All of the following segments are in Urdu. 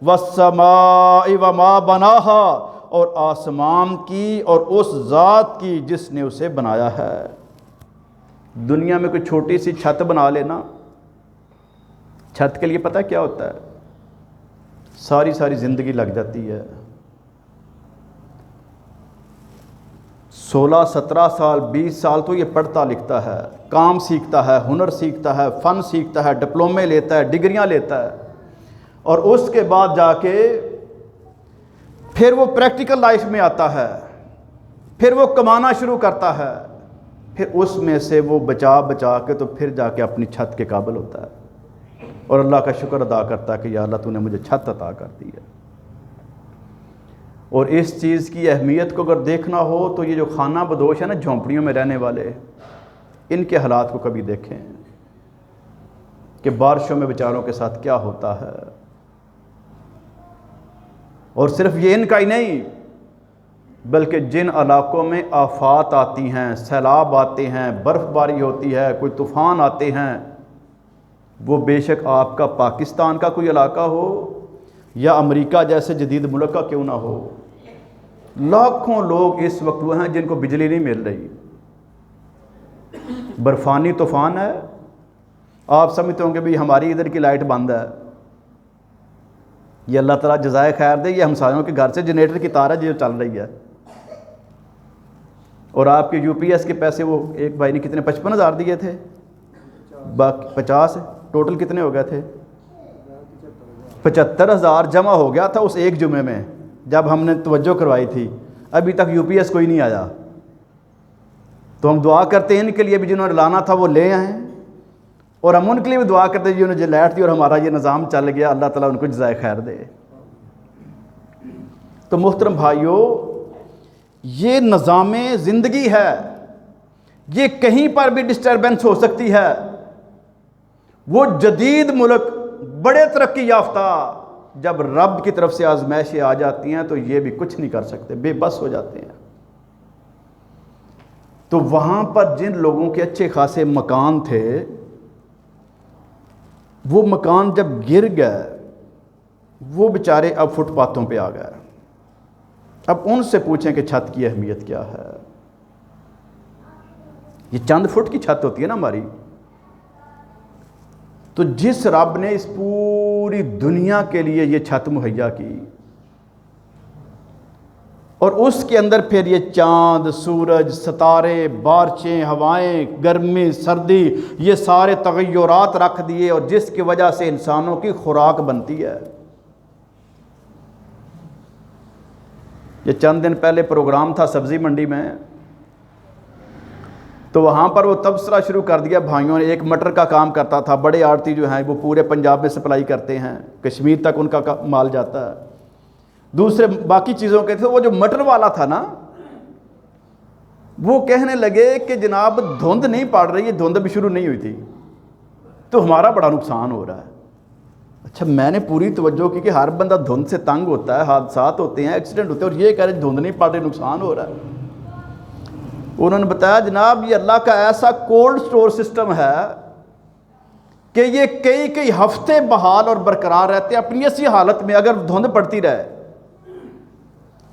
والسماء وما بناہا، اور آسمان کی اور اس ذات کی جس نے اسے بنایا ہے۔ دنیا میں کوئی چھوٹی سی چھت بنا لینا، چھت کے لیے پتہ کیا ہوتا ہے؟ ساری زندگی لگ جاتی ہے، 16 17 سال 20 سال تو یہ پڑھتا لکھتا ہے، کام سیکھتا ہے، ہنر سیکھتا ہے، فن سیکھتا ہے، ڈپلومے لیتا ہے، ڈگریاں لیتا ہے، اور اس کے بعد جا کے پھر وہ پریکٹیکل لائف میں آتا ہے، پھر وہ کمانا شروع کرتا ہے، پھر اس میں سے وہ بچا کے تو پھر جا کے اپنی چھت کے قابل ہوتا ہے، اور اللہ کا شکر ادا کرتا ہے کہ یا اللہ تو نے مجھے چھت عطا کر دی ہے۔ اور اس چیز کی اہمیت کو اگر دیکھنا ہو تو یہ جو خانہ بدوش ہے نا، جھونپڑیوں میں رہنے والے، ان کے حالات کو کبھی دیکھیں کہ بارشوں میں بیچاروں کے ساتھ کیا ہوتا ہے۔ اور صرف یہ ان کا ہی نہیں، بلکہ جن علاقوں میں آفات آتی ہیں، سیلاب آتے ہیں، برف باری ہوتی ہے، کوئی طوفان آتے ہیں، وہ بے شک آپ کا پاکستان کا کوئی علاقہ ہو یا امریکہ جیسے جدید ملک کا کیوں نہ ہو، لاکھوں لوگ اس وقت وہ ہیں جن کو بجلی نہیں مل رہی، برفانی طوفان ہے، آپ سمجھتے ہوں گے بھی ہماری ادھر کی لائٹ بند ہے، یہ اللہ تعالیٰ جزائے خیر دے، یہ ہمسایوں کے گھر سے جنریٹر کی تار ہے جو چل رہی ہے، اور آپ کے یو پی ایس کے پیسے وہ ایک بھائی نے کتنے 55,000 دیے تھے، باقی 50، ٹوٹل کتنے ہو گئے تھے؟ 75,000 جمع ہو گیا تھا اس ایک جمعے میں جب ہم نے توجہ کروائی تھی، ابھی تک یو پی ایس کوئی نہیں آیا۔ تو ہم دعا کرتے ہیں ان کے لیے بھی جنہوں نے لانا تھا وہ لے آئیں، اور ہم ان کے لیے بھی دعا کرتے ہیں جنہوں نے لائٹ دی اور ہمارا یہ نظام چل گیا، اللہ تعالیٰ ان کو جزائے خیر دے۔ تو محترم بھائیو، یہ نظام زندگی ہے، یہ کہیں پر بھی ڈسٹربنس ہو سکتی ہے۔ وہ جدید ملک بڑے ترقی یافتہ جب رب کی طرف سے آزمائشیں آ جاتی ہیں تو یہ بھی کچھ نہیں کر سکتے، بے بس ہو جاتے ہیں۔ تو وہاں پر جن لوگوں کے اچھے خاصے مکان تھے، وہ مکان جب گر گئے، وہ بیچارے اب فٹ پاتھوں پہ آ گئے۔ اب ان سے پوچھیں کہ چھت کی اہمیت کیا ہے۔ یہ چند فٹ کی چھت ہوتی ہے نا ہماری، تو جس رب نے اس پوری دنیا کے لیے یہ چھت مہیا کی، اور اس کے اندر پھر یہ چاند، سورج، ستارے، بارشیں، ہوائیں، گرمی، سردی، یہ سارے تغیرات رکھ دیے، اور جس کی وجہ سے انسانوں کی خوراک بنتی ہے۔ یہ چند دن پہلے پروگرام تھا سبزی منڈی میں، تو وہاں پر وہ تبصرہ شروع کر دیا بھائیوں نے۔ ایک مٹر کا کام کرتا تھا، بڑے آڑتی جو ہیں وہ پورے پنجاب میں سپلائی کرتے ہیں، کشمیر تک ان کا مال جاتا ہے، دوسرے باقی چیزوں کے تھے۔ وہ جو مٹر والا تھا نا، وہ کہنے لگے کہ جناب دھند نہیں پڑ رہی ہے، دھند بھی شروع نہیں ہوئی تھی، تو ہمارا بڑا نقصان ہو رہا ہے۔ اچھا، میں نے پوری توجہ کی کہ ہر بندہ دھند سے تنگ ہوتا ہے، حادثات ہوتے ہیں، ایکسیڈنٹ ہوتے ہیں، اور یہ کہہ رہے دھند نہیں پڑ رہی، نقصان ہو رہا ہے۔ انہوں نے بتایا جناب یہ اللہ کا ایسا کولڈ سٹور سسٹم ہے کہ یہ کئی ہفتے بحال اور برقرار رہتے ہیں اپنی اسی حالت میں، اگر دھند پڑتی رہے،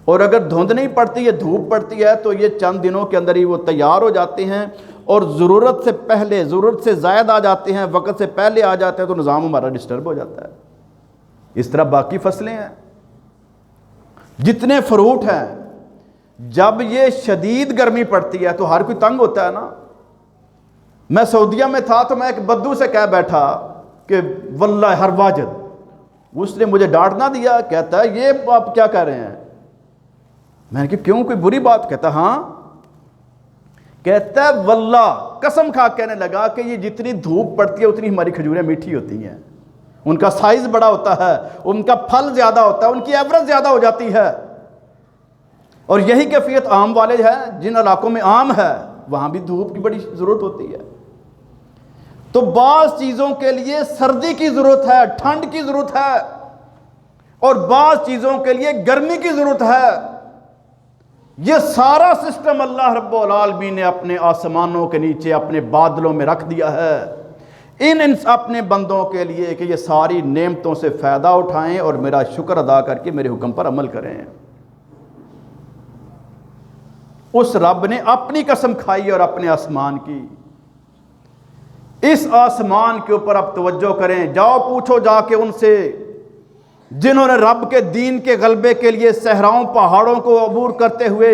اور اگر دھند نہیں پڑتی ہے، دھوپ پڑتی ہے، تو یہ چند دنوں کے اندر ہی وہ تیار ہو جاتے ہیں، اور ضرورت سے پہلے، ضرورت سے زائد آ جاتے ہیں، وقت سے پہلے آ جاتے ہیں، تو نظام ہمارا ڈسٹرب ہو جاتا ہے۔ اس طرح باقی فصلیں ہیں، جتنے فروٹ ہیں، جب یہ شدید گرمی پڑتی ہے تو ہر کوئی تنگ ہوتا ہے نا۔ میں سعودیہ میں تھا تو میں ایک بدو سے کہہ بیٹھا کہ واللہ ہر واجد، اس نے مجھے ڈانٹ نہ دیا، کہتا ہے یہ آپ کیا کہہ رہے ہیں؟ میں نے کہا کیوں، کوئی بری بات؟ کہتا ہاں، کہتا ہے واللہ قسم کھا کہنے لگا کہ یہ جتنی دھوپ پڑتی ہے اتنی ہماری کھجوریں میٹھی ہوتی ہیں، ان کا سائز بڑا ہوتا ہے، ان کا پھل زیادہ ہوتا ہے، ان کی ایوریج زیادہ ہو جاتی ہے۔ اور یہی کیفیت آم والے ہے، جن علاقوں میں آم ہے وہاں بھی دھوپ کی بڑی ضرورت ہوتی ہے۔ تو بعض چیزوں کے لیے سردی کی ضرورت ہے، ٹھنڈ کی ضرورت ہے، اور بعض چیزوں کے لیے گرمی کی ضرورت ہے۔ یہ سارا سسٹم اللہ رب العالمین نے اپنے آسمانوں کے نیچے اپنے بادلوں میں رکھ دیا ہے۔ اپنے بندوں کے لیے کہ یہ ساری نعمتوں سے فائدہ اٹھائیں اور میرا شکر ادا کر کے میرے حکم پر عمل کریں۔ اس رب نے اپنی قسم کھائی اور اپنے آسمان کی۔ اس آسمان کے اوپر اب توجہ کریں، جاؤ پوچھو جا کے ان سے جنہوں نے رب کے دین کے غلبے کے لیے صحراؤں پہاڑوں کو عبور کرتے ہوئے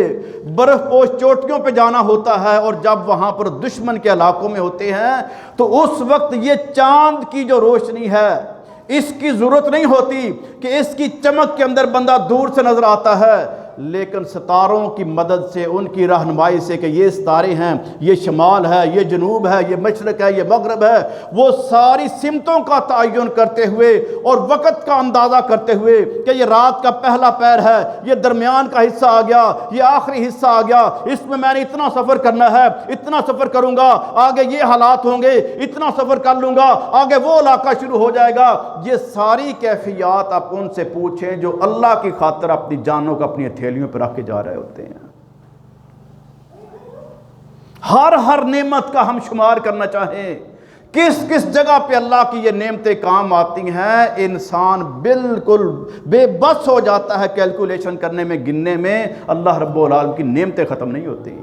برف پوش چوٹیوں پہ جانا ہوتا ہے، اور جب وہاں پر دشمن کے علاقوں میں ہوتے ہیں تو اس وقت یہ چاند کی جو روشنی ہے اس کی ضرورت نہیں ہوتی کہ اس کی چمک کے اندر بندہ دور سے نظر آتا ہے، لیکن ستاروں کی مدد سے، ان کی رہنمائی سے کہ یہ ستارے ہیں، یہ شمال ہے، یہ جنوب ہے، یہ مشرق ہے، یہ مغرب ہے، وہ ساری سمتوں کا تعین کرتے ہوئے اور وقت کا اندازہ کرتے ہوئے کہ یہ رات کا پہلا پہر ہے، یہ درمیان کا حصہ آ گیا، یہ آخری حصہ آ گیا، اس میں میں نے اتنا سفر کرنا ہے، اتنا سفر کروں گا، آگے یہ حالات ہوں گے، اتنا سفر کر لوں گا، آگے وہ علاقہ شروع ہو جائے گا۔ یہ ساری کیفیات آپ ان سے پوچھیں جو اللہ کی خاطر اپنی جانوں کو اپنی ہتھیلیوں پہ رکھ کے جا رہے ہوتے ہیں۔ ہر نعمت کا ہم شمار کرنا چاہیں، کس کس جگہ پہ اللہ کی یہ نعمتیں کام آتی ہیں، انسان بالکل بے بس ہو جاتا ہے کیلکولیشن کرنے میں، گننے میں۔ اللہ رب العالمین کی نعمتیں ختم نہیں ہوتی۔